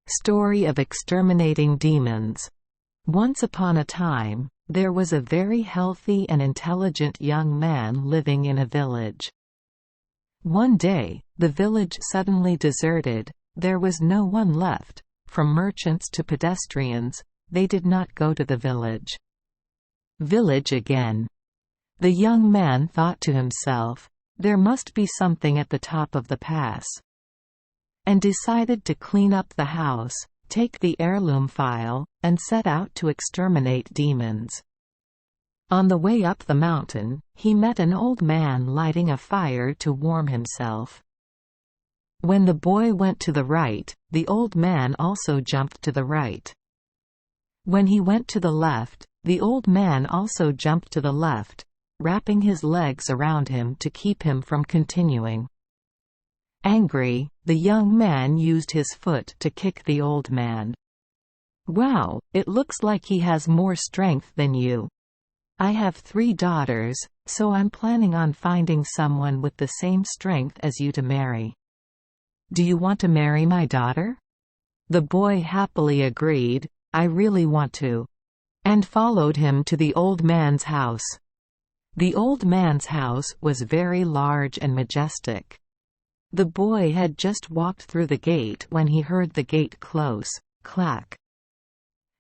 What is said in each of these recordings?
Story of exterminating demons. Once upon a time, there was a very healthy and intelligent young man living in a village. One day, the village suddenly deserted, there was no one left. From merchants to pedestrians, they did not go to the village. Village again. The young man thought to himself, there must be something at the top of the pass, and decided to clean up the house, take the heirloom file, and set out to exterminate demons. On the way up the mountain, he met an old man lighting a fire to warm himself. When the boy went to the right, the old man also jumped to the right. When he went to the left, the old man also jumped to the left, wrapping his legs around him to keep him from continuing. Angry, the young man used his foot to kick the old man. "Wow, it looks like he has more strength than you. I have 3 daughters, so I'm planning on finding someone with the same strength as you to marry. Do you want to marry my daughter?" The boy happily agreed, "I really want to," and followed him to the old man's house. The old man's house was very large and majestic. The boy had just walked through the gate when he heard the gate close, clack.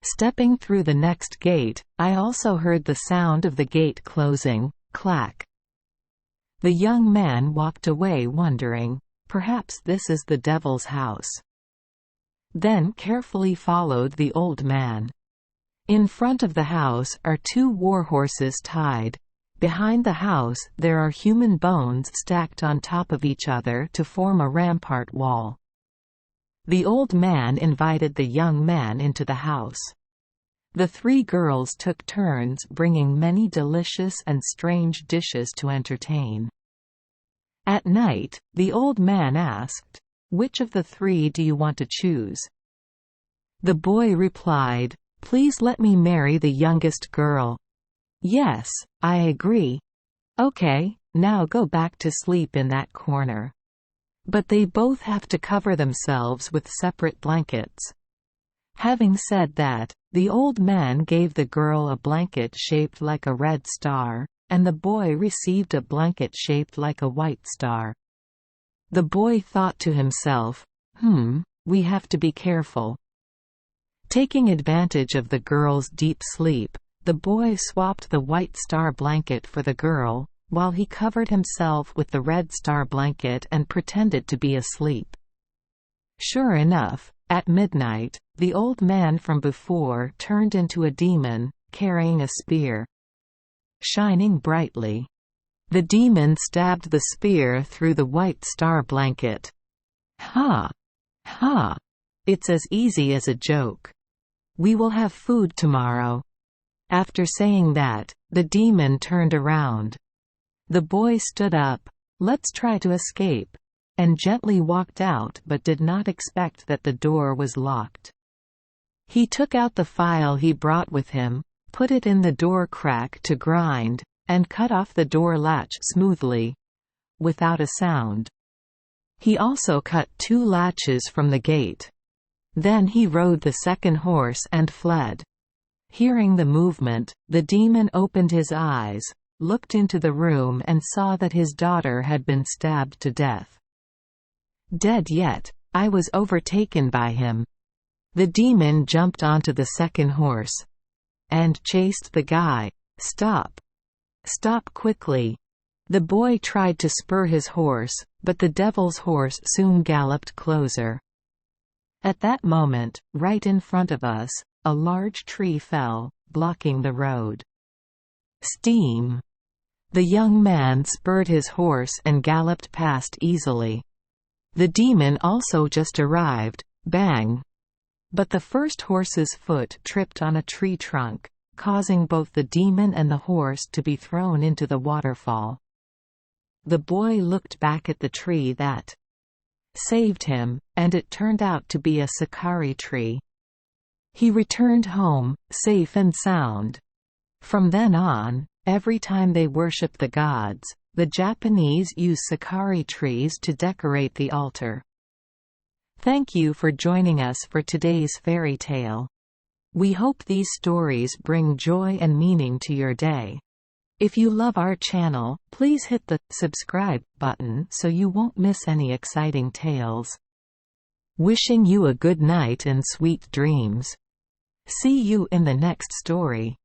Stepping through the next gate, I also heard the sound of the gate closing, clack. The young man walked away wondering, perhaps this is the devil's house. Then carefully followed the old man. In front of the house are 2 war horses tied. Behind the house there are human bones stacked on top of each other to form a rampart wall. The old man invited the young man into the house. The 3 girls took turns bringing many delicious and strange dishes to entertain. At night, the old man asked, "Which of the 3 do you want to choose?" The boy replied, "Please let me marry the youngest girl." "Yes, I agree." "Okay, now go back to sleep in that corner. But they both have to cover themselves with separate blankets." Having said that, the old man gave the girl a blanket shaped like a red star, and the boy received a blanket shaped like a white star. The boy thought to himself, we have to be careful. Taking advantage of the girl's deep sleep, the boy swapped the white star blanket for the girl, while he covered himself with the red star blanket and pretended to be asleep. Sure enough, at midnight, the old man from before turned into a demon, carrying a spear. Shining brightly, the demon stabbed the spear through the white star blanket. "Ha! Ha! It's as easy as a joke. We will have food tomorrow." After saying that, the demon turned around. The boy stood up, "Let's try to escape," and gently walked out but did not expect that the door was locked. He took out the file he brought with him, put it in the door crack to grind, and cut off the door latch smoothly, without a sound. He also cut 2 latches from the gate. Then he rode the 2nd horse and fled. Hearing the movement, the demon opened his eyes, looked into the room and saw that his daughter had been stabbed to death. "Dead yet, I was overtaken by him." The demon jumped onto the 2nd horse and chased the guy. "Stop! Stop quickly!" The boy tried to spur his horse, but the devil's horse soon galloped closer. At that moment, right in front of us, a large tree fell, blocking the road. Steam! The young man spurred his horse and galloped past easily. The demon also just arrived, bang! But the first horse's foot tripped on a tree trunk, causing both the demon and the horse to be thrown into the waterfall. The boy looked back at the tree that saved him, and it turned out to be a sakari tree. He returned home, safe and sound. From then on, every time they worship the gods, the Japanese use sakari trees to decorate the altar. Thank you for joining us for today's fairy tale. We hope these stories bring joy and meaning to your day. If you love our channel, please hit the subscribe button so you won't miss any exciting tales. Wishing you a good night and sweet dreams. See you in the next story.